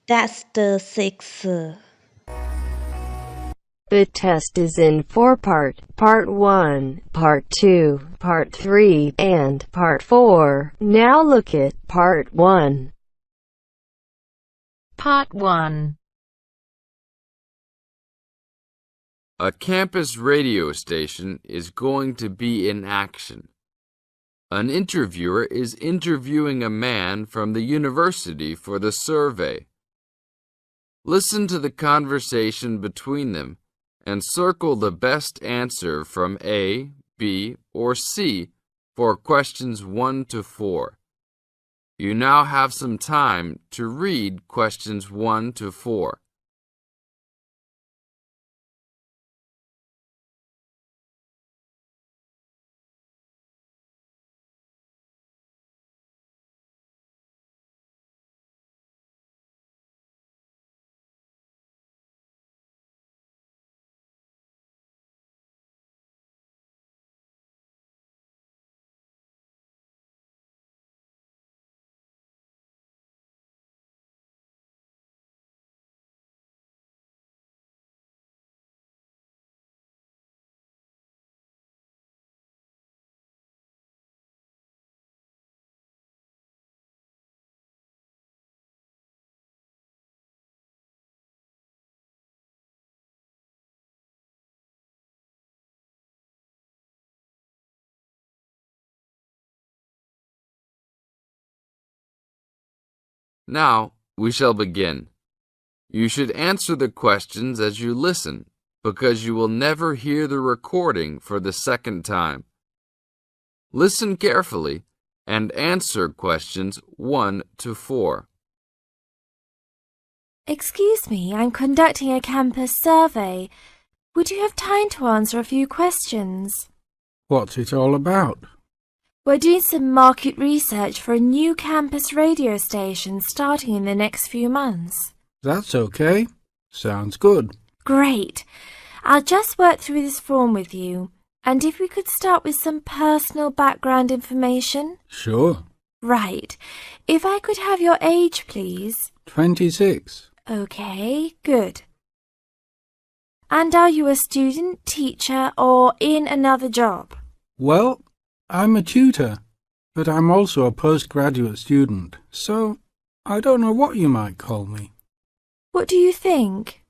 TEST-6. The test is in 4 parts, Part 1, Part 2, Part 3, and Part 4. Now look at Part 1. Part 1. A campus radio station is going to be in action. An interviewer is interviewing a man from the university for the survey. Listen to the conversation between them and circle the best answer from A, B, or C for questions 1 to 4. You now have some time to read questions 1 to 4. Now, we shall begin. You should answer the questions as you listen, because you will never hear the recording for the second time. Listen carefully and answer questions 1 to 4. Excuse me, I'm conducting a campus survey. Would you have time to answer a few questions? What's it all about? We're doing some market research for a new campus radio station starting in the next few months. That's okay. Sounds good. Great. I'll just work through this form with you. And if we could start with some personal background information? Sure. Right. If I could have your age, please. 26. Okay, good. And are you a student, teacher, or in another job? Well, I'm a tutor, but I'm also a postgraduate student, so I don't know what you might call me. What do you think?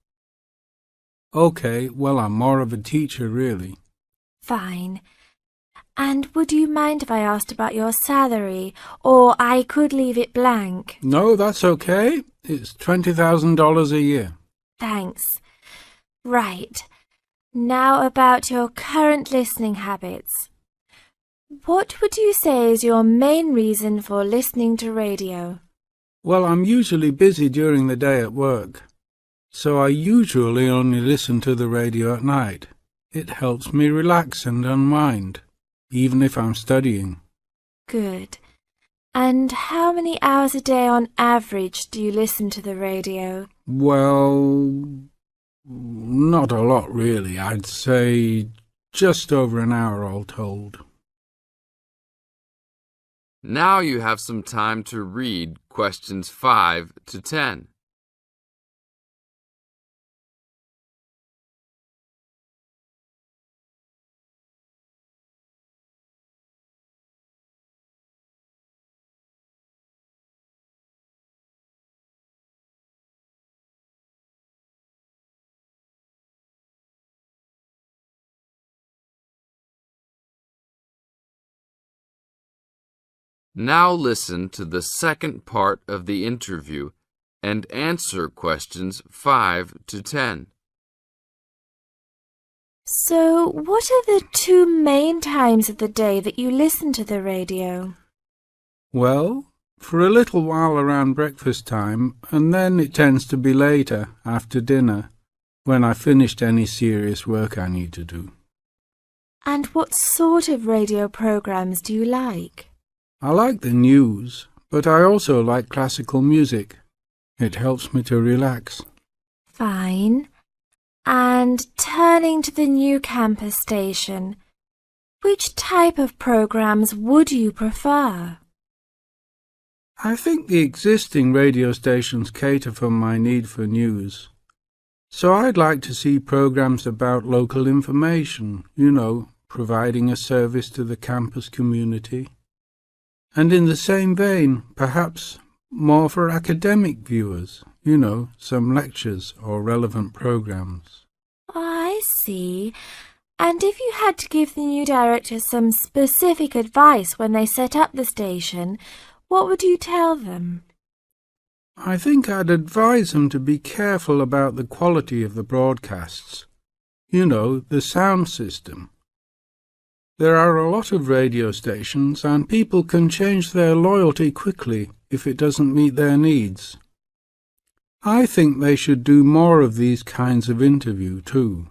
Okay, well, I'm more of a teacher, really. Fine. And would you mind if I asked about your salary, or I could leave it blank? No, that's okay. It's $20,000 a year. Thanks. Right. Now about your current listening habits. What would you say is your main reason for listening to radio? Well, I'm usually busy during the day at work, so I usually only listen to the radio at night. It helps me relax and unwind, even if I'm studying. Good. And how many hours a day on average do you listen to the radio? Well, not a lot really. I'd say just over an hour all told. Now you have some time to read questions 5 to 10. Now listen to the second part of the interview and answer questions 5 to 10. So, what are the 2 main times of the day that you listen to the radio? Well, for a little while around breakfast time, and then it tends to be later, after dinner, when I finished any serious work I need to do. And what sort of radio programs do you like? I like the news, but I also like classical music. It helps me to relax. Fine. And turning to the new campus station, which type of programs would you prefer? I think the existing radio stations cater for my need for news. So I'd like to see programs about local information, providing a service to the campus community. And in the same vein, perhaps more for academic viewers, some lectures or relevant programs. I see. And if you had to give the new director some specific advice when they set up the station, what would you tell them? I think I'd advise them to be careful about the quality of the broadcasts. The sound system. There are a lot of radio stations and people can change their loyalty quickly if it doesn't meet their needs. I think they should do more of these kinds of interview too,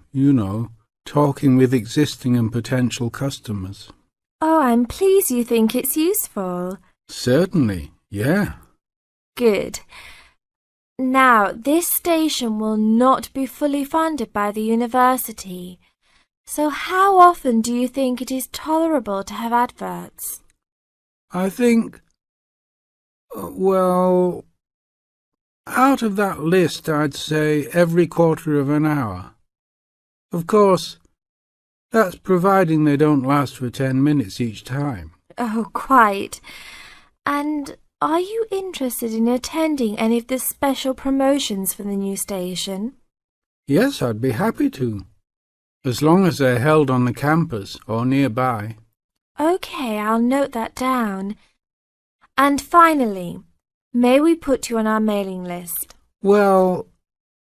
talking with existing and potential customers. Oh, I'm pleased you think it's useful. Certainly, yeah. Good. Now, this station will not be fully funded by the university. So how often do you think it is tolerable to have adverts? I think, out of that list, I'd say every quarter of an hour. Of course, that's providing they don't last for 10 minutes each time. Oh, quite. And are you interested in attending any of the special promotions for the new station? Yes, I'd be happy to, as long as they're held on the campus or nearby. OK, I'll note that down. And finally, may we put you on our mailing list? Well,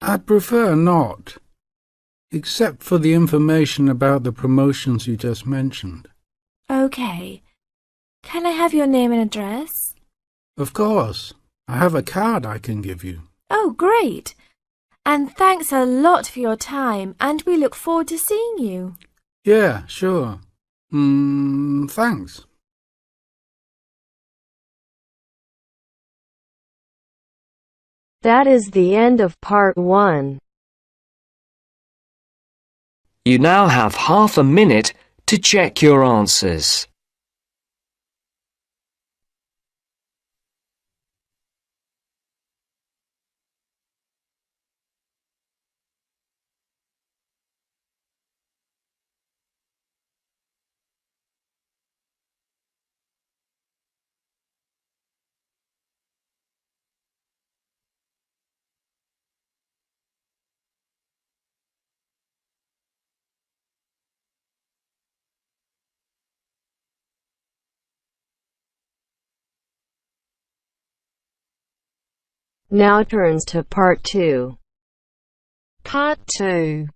I'd prefer not, except for the information about the promotions you just mentioned. OK. Can I have your name and address? Of course. I have a card I can give you. Oh, great. And thanks a lot for your time, and we look forward to seeing you. Yeah, sure. Thanks. That is the end of part 1. You now have half a minute to check your answers. Now turns to part 2. Part 2.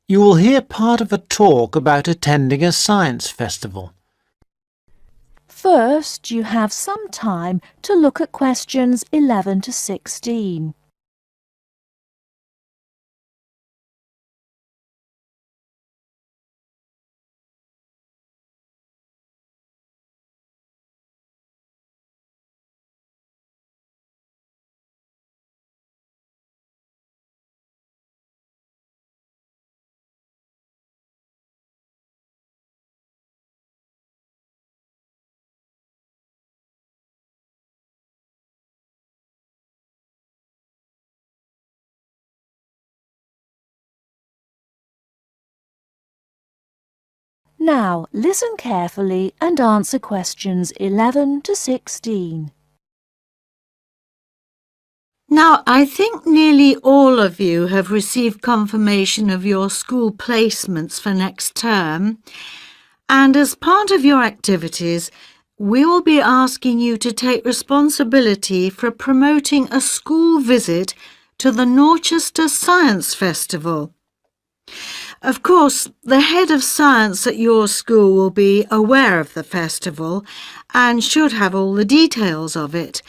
You will hear part of a talk about attending a science festival. First, you have some time to look at questions 11 to 16. Now, listen carefully and answer questions 11 to 16. Now, I think nearly all of you have received confirmation of your school placements for next term, and as part of your activities, we will be asking you to take responsibility for promoting a school visit to the Norchester Science Festival. Of course, the head of science at your school will be aware of the festival and should have all the details of it,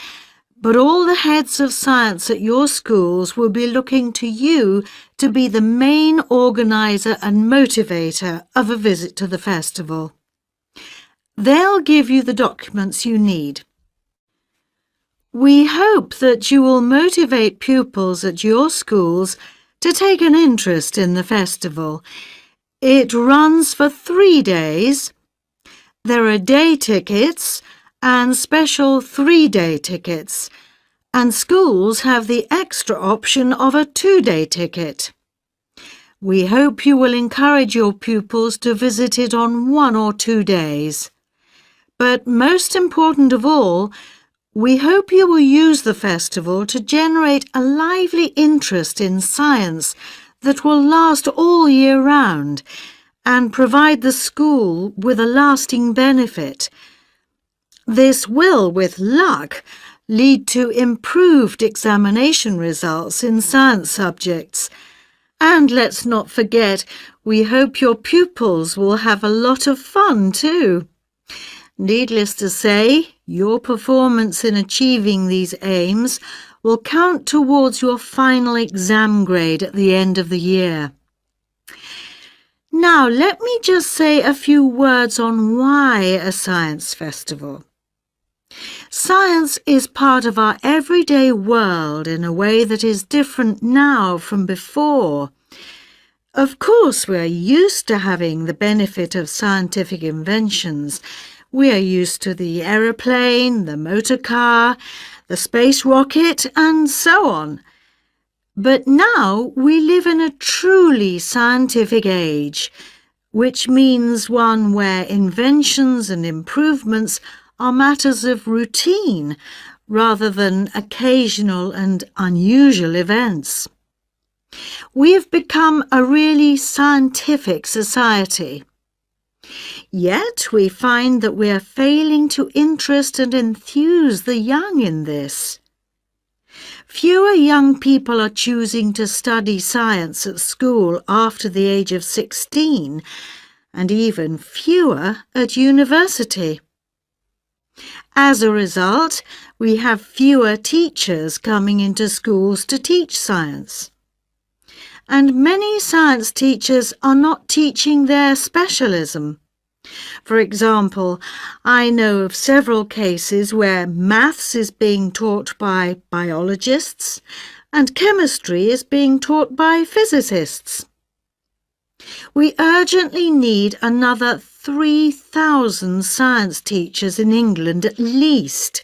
but all the heads of science at your schools will be looking to you to be the main organiser and motivator of a visit to the festival. They'll give you the documents you need. We hope that you will motivate pupils at your schools to take an interest in the festival. It runs for 3 days. There are day tickets and special 3-day tickets, and schools have the extra option of a 2-day ticket. We hope you will encourage your pupils to visit it on 1 or 2 days. But most important of all, we hope you will use the festival to generate a lively interest in science that will last all year round and provide the school with a lasting benefit. This will, with luck, lead to improved examination results in science subjects. And let's not forget, we hope your pupils will have a lot of fun too. Needless to say, your performance in achieving these aims will count towards your final exam grade at the end of the year. Now, let me just say a few words on why a science festival. Science is part of our everyday world in a way that is different now from before. Of course, we are used to having the benefit of scientific inventions. We are used to the aeroplane, the motor car, the space rocket, and so on. But now we live in a truly scientific age, which means one where inventions and improvements are matters of routine rather than occasional and unusual events. We have become a really scientific society. Yet we find that we are failing to interest and enthuse the young in this. Fewer young people are choosing to study science at school after the age of 16, and even fewer at university. As a result, we have fewer teachers coming into schools to teach science. And many science teachers are not teaching their specialism. For example, I know of several cases where maths is being taught by biologists and chemistry is being taught by physicists. We urgently need another 3,000 science teachers in England at least.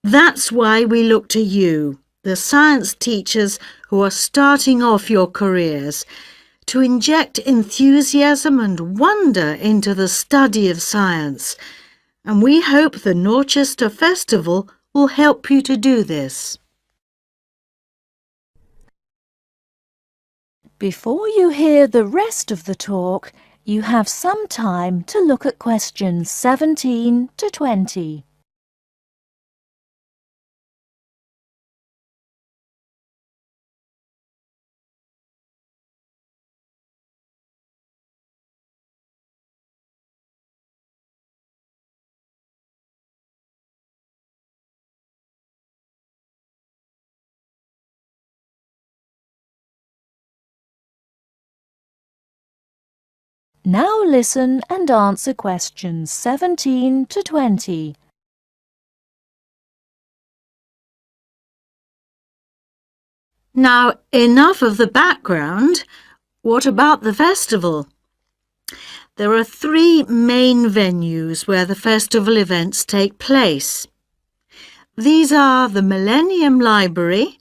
That's why we look to you, the science teachers who are starting off your careers, to inject enthusiasm and wonder into the study of science. And we hope the Norchester Festival will help you to do this. Before you hear the rest of the talk, you have some time to look at questions 17 to 20. Now listen and answer questions 17 to 20. Now, enough of the background. What about the festival? There are 3 main venues where the festival events take place. These are the Millennium Library,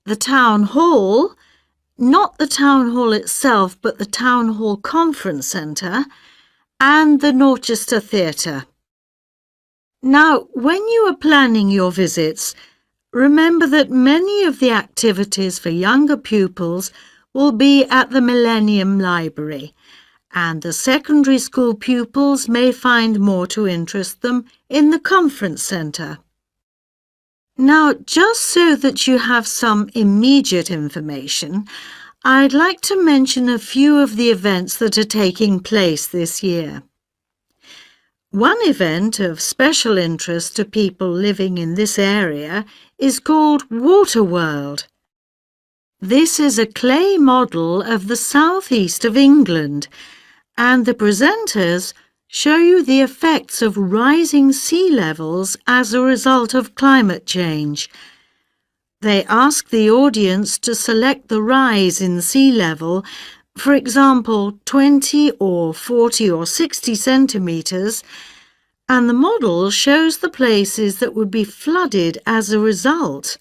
the Town Hall, not the Town Hall itself, but the Town Hall Conference Centre, and the Norchester Theatre. Now, when you are planning your visits, remember that many of the activities for younger pupils will be at the Millennium Library, and the secondary school pupils may find more to interest them in the Conference Centre. Now, just so that you have some immediate information, I'd like to mention a few of the events that are taking place this year. One event of special interest to people living in this area is called Water World. This is a clay model of the southeast of England, and the presenters show you the effects of rising sea levels as a result of climate change. They ask the audience to select the rise in sea level, for example, 20 or 40 or 60 centimetres, and the model shows the places that would be flooded as a result.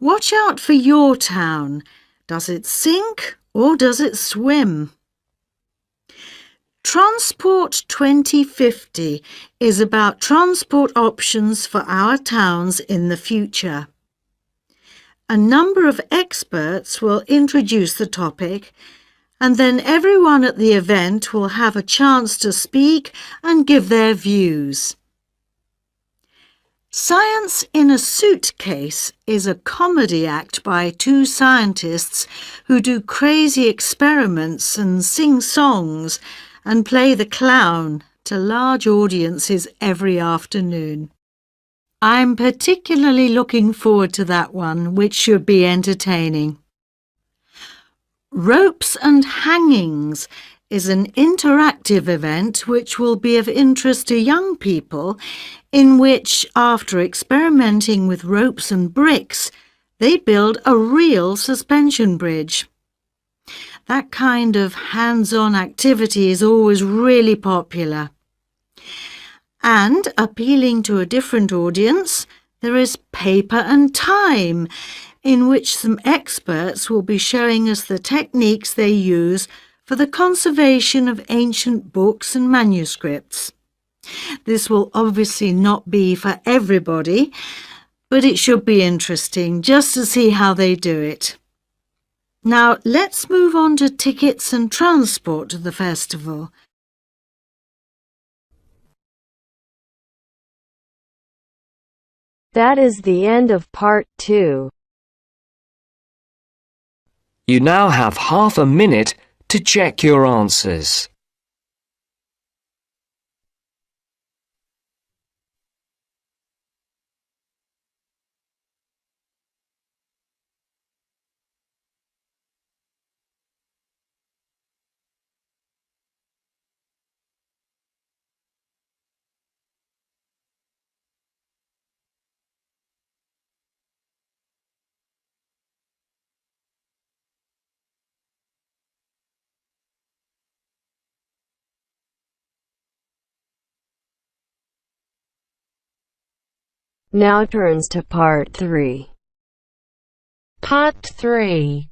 Watch out for your town. Does it sink or does it swim? Transport 2050 is about transport options for our towns in the future. A number of experts will introduce the topic, and then everyone at the event will have a chance to speak and give their views. Science in a Suitcase is a comedy act by two scientists who do crazy experiments and sing songs and play the clown to large audiences every afternoon. I'm particularly looking forward to that one, which should be entertaining. Ropes and Hangings is an interactive event which will be of interest to young people, in which, after experimenting with ropes and bricks, they build a real suspension bridge. That kind of hands-on activity is always really popular. And, appealing to a different audience, there is Paper and Time, in which some experts will be showing us the techniques they use for the conservation of ancient books and manuscripts. This will obviously not be for everybody, but it should be interesting just to see how they do it. Now, let's move on to tickets and transport to the festival. That is the end of part 2. You now have half a minute to check your answers. Now turns to part 3. Part 3.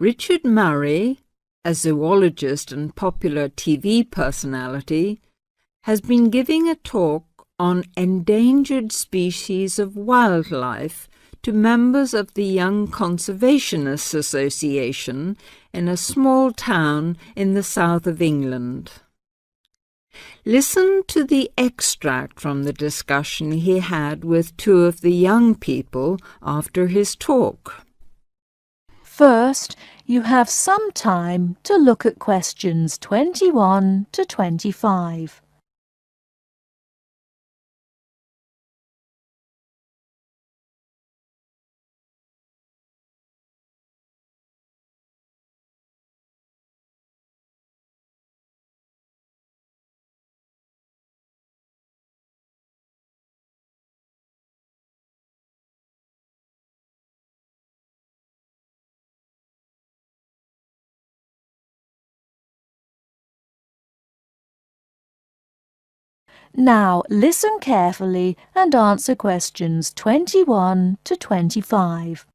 Richard Murray, a zoologist and popular TV personality, has been giving a talk on endangered species of wildlife to members of the Young Conservationists Association in a small town in the south of England. Listen to the extract from the discussion he had with two of the young people after his talk. First, you have some time to look at questions 21 to 25. Now listen carefully and answer questions 21 to 25.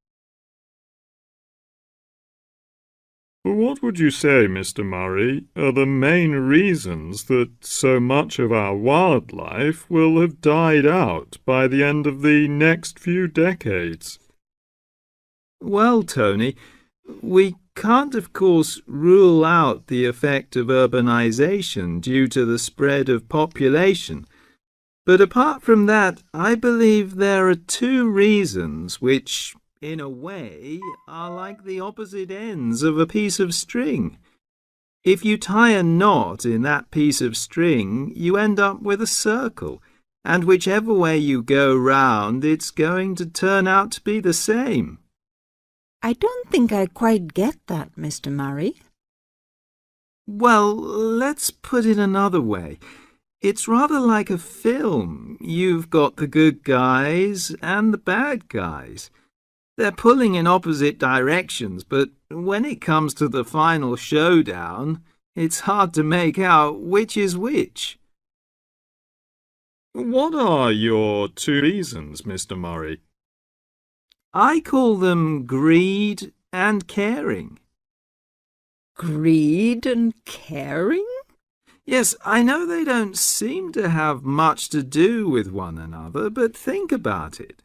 What would you say, Mr. Murray, are the main reasons that so much of our wildlife will have died out by the end of the next few decades? Well, Tony, we can't, of course, rule out the effect of urbanization due to the spread of population. But apart from that, I believe there are two reasons which, in a way, are like the opposite ends of a piece of string. If you tie a knot in that piece of string, you end up with a circle, and whichever way you go round, it's going to turn out to be the same. I don't think I quite get that, Mr. Murray. Well, let's put it another way. It's rather like a film. You've got the good guys and the bad guys. They're pulling in opposite directions, but when it comes to the final showdown, It's hard to make out which is which. What are your two reasons, Mr. Murray? I call them greed and caring. Greed and caring? Yes, I know they don't seem to have much to do with one another, but think about it.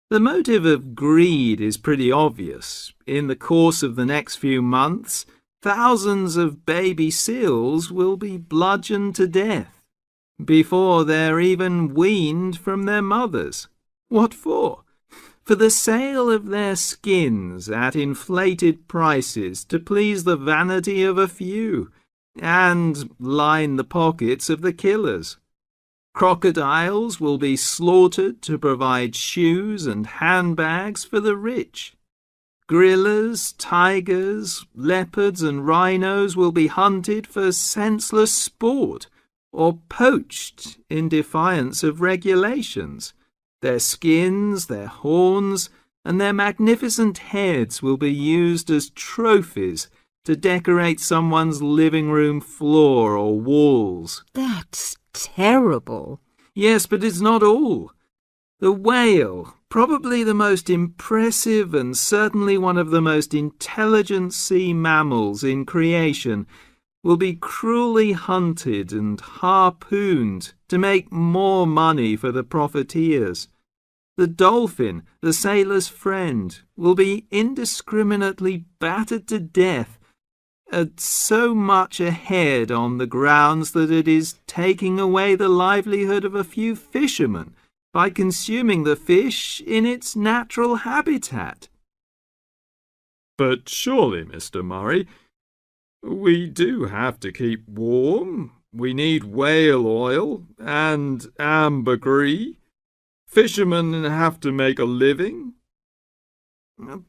The motive of greed is pretty obvious. In the course of the next few months, thousands of baby seals will be bludgeoned to death before they're even weaned from their mothers. What for? For the sale of their skins at inflated prices to please the vanity of a few and line the pockets of the killers. Crocodiles will be slaughtered to provide shoes and handbags for the rich. Gorillas, tigers, leopards and rhinos will be hunted for senseless sport or poached in defiance of regulations. Their skins, their horns, and their magnificent heads will be used as trophies to decorate someone's living room floor or walls. That's terrible. Yes, but it's not all. The whale, probably the most impressive and certainly one of the most intelligent sea mammals in creation, will be cruelly hunted and harpooned to make more money for the profiteers. The dolphin, the sailor's friend, will be indiscriminately battered to death at so much a head on the grounds that it is taking away the livelihood of a few fishermen by consuming the fish in its natural habitat. But surely, Mr. Murray, we do have to keep warm. We need whale oil and ambergris. Fishermen have to make a living.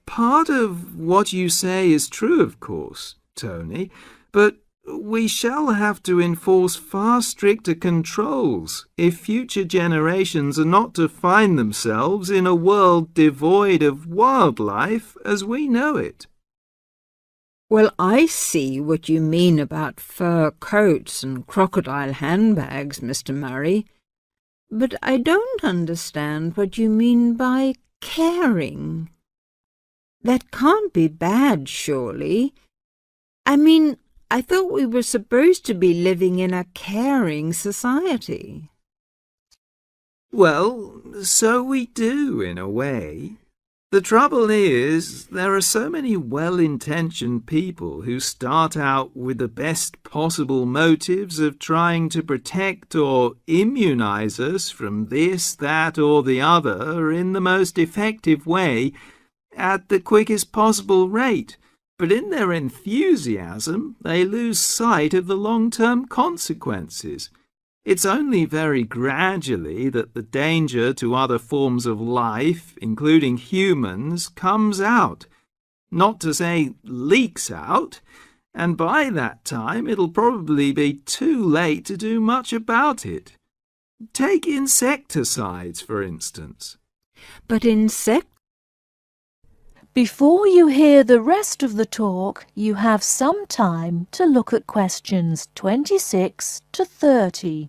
Part of what you say is true, of course, Tony, but we shall have to enforce far stricter controls if future generations are not to find themselves in a world devoid of wildlife as we know it. Well, I see what you mean about fur coats and crocodile handbags, Mr. Murray, but I don't understand what you mean by caring. That can't be bad, surely. I mean, I thought we were supposed to be living in a caring society. Well, so we do, in a way. The trouble is, there are so many well-intentioned people who start out with the best possible motives of trying to protect or immunize us from this, that, or the other in the most effective way at the quickest possible rate. But in their enthusiasm, they lose sight of the long-term consequences. It's only very gradually that the danger to other forms of life, including humans, comes out, not to say leaks out, and by that time it'll probably be too late to do much about it. Take insecticides, for instance. But Before you hear the rest of the talk, you have some time to look at questions 26 to 30.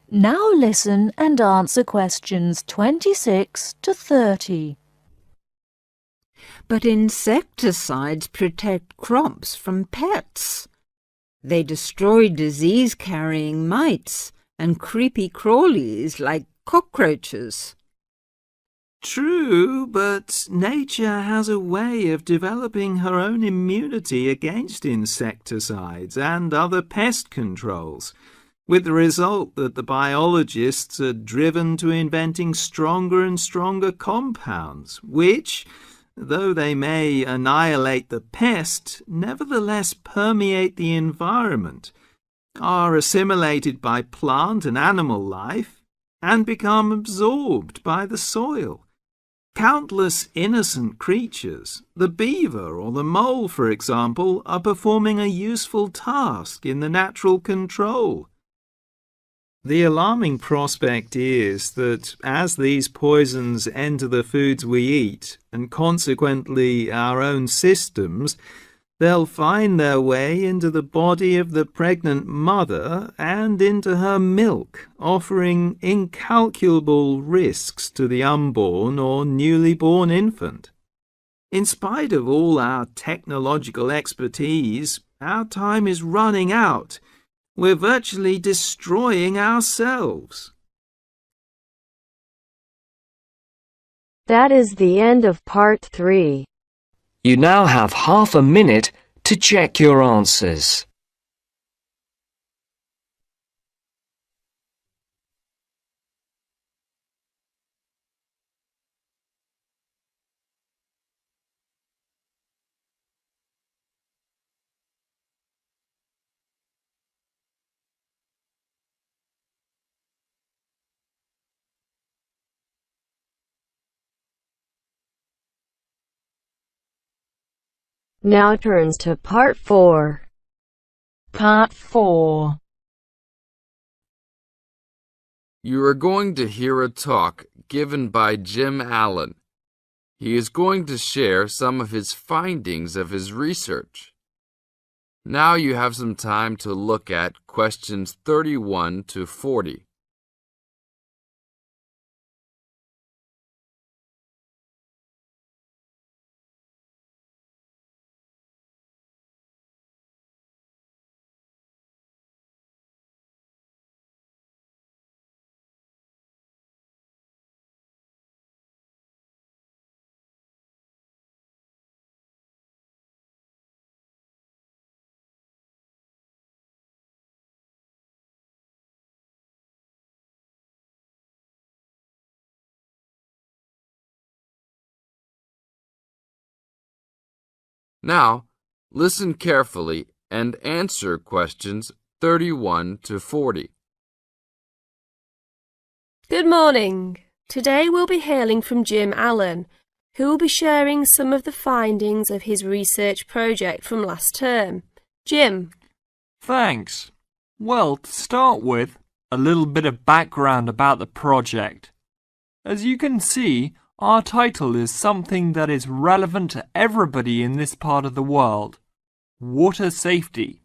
Now listen and answer questions 26 to 30. But insecticides protect crops from pests. They destroy disease-carrying mites and creepy crawlies like cockroaches. True, but nature has a way of developing her own immunity against insecticides and other pest controls, with the result that the biologists are driven to inventing stronger and stronger compounds, which, though they may annihilate the pest, nevertheless permeate the environment, are assimilated by plant and animal life, and become absorbed by the soil. Countless innocent creatures, the beaver or the mole, for example, are performing a useful task in the natural control. The alarming prospect is that as these poisons enter the foods we eat, and consequently our own systems, they'll find their way into the body of the pregnant mother and into her milk, offering incalculable risks to the unborn or newly born infant. In spite of all our technological expertise, our time is running out. We're virtually destroying ourselves. That is the end of part 3. You now have half a minute to check your answers. Now turns to part 4. Part 4. You are going to hear a talk given by Jim Allen. He is going to share some of his findings of his research. Now you have some time to look at questions 31 to 40. Now, listen carefully and answer questions 31 to 40. Good morning. Today we'll be hailing from Jim Allen, who will be sharing some of the findings of his research project from last term. Jim. Thanks. Well, to start with, a little bit of background about the project. As you can see, our title is something that is relevant to everybody in this part of the world: water safety.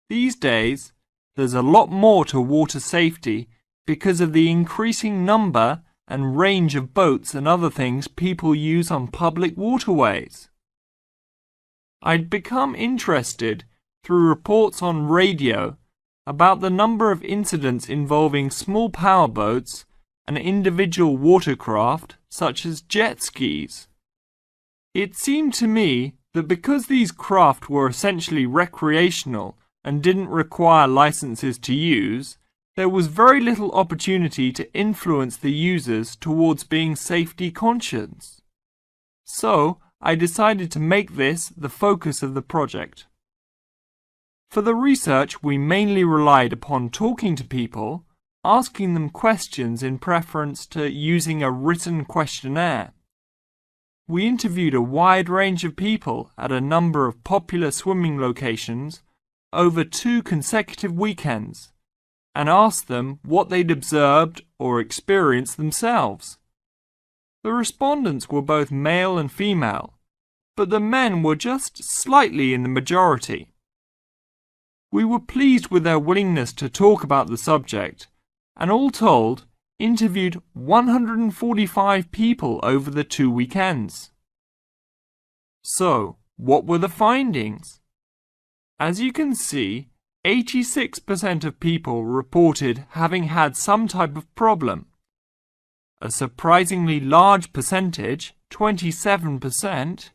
These days, there's a lot more to water safety because of the increasing number and range of boats and other things people use on public waterways. I'd become interested through reports on radio about the number of incidents involving small powerboats and individual watercraft such as jet skis. It seemed to me that because these craft were essentially recreational and didn't require licenses to use, there was very little opportunity to influence the users towards being safety conscious. So, I decided to make this the focus of the project. For the research, we mainly relied upon talking to people, asking them questions in preference to using a written questionnaire. We interviewed a wide range of people at a number of popular swimming locations over 2 consecutive weekends and asked them what they'd observed or experienced themselves. The respondents were both male and female, but the men were just slightly in the majority. We were pleased with their willingness to talk about the subject, and all told, interviewed 145 people over the 2 weekends. So, what were the findings? As you can see, 86% of people reported having had some type of problem. A surprisingly large percentage, 27%,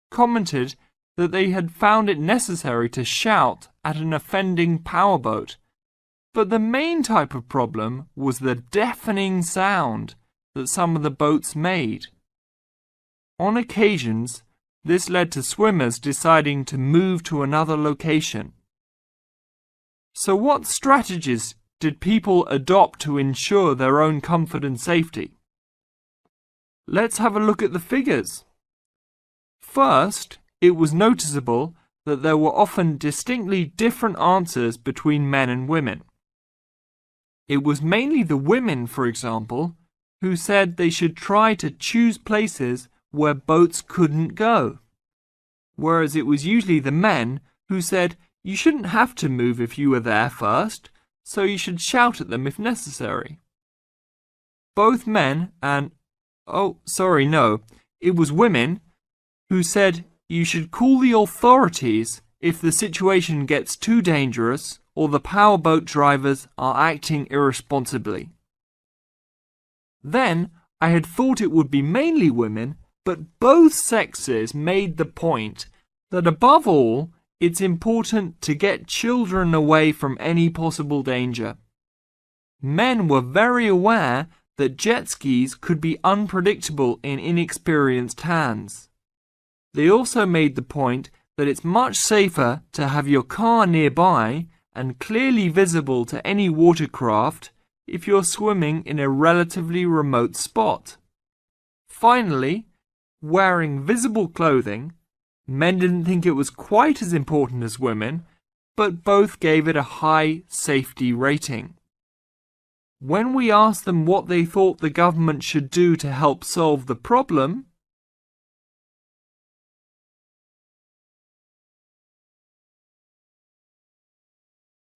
commented that they had found it necessary to shout at an offending powerboat. But the main type of problem was the deafening sound that some of the boats made. On occasions, this led to swimmers deciding to move to another location. So what strategies did people adopt to ensure their own comfort and safety? Let's have a look at the figures. First, it was noticeable that there were often distinctly different answers between men and women. It was mainly the women, for example, who said they should try to choose places where boats couldn't go, whereas it was usually the men who said you shouldn't have to move if you were there first, so you should shout at them if necessary. Both men and, it was women who said you should call the authorities if the situation gets too dangerous or the powerboat drivers are acting irresponsibly. Then I had thought it would be mainly women, but both sexes made the point that above all, it's important to get children away from any possible danger. Men were very aware that jet skis could be unpredictable in inexperienced hands. They also made the point that it's much safer to have your car nearby and clearly visible to any watercraft if you're swimming in a relatively remote spot. Finally, wearing visible clothing, men didn't think it was quite as important as women, but both gave it a high safety rating. When we asked them what they thought the government should do to help solve the problem,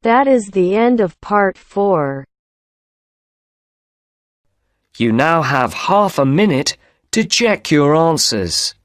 that is the end of part 4. You now have half a minute to check your answers.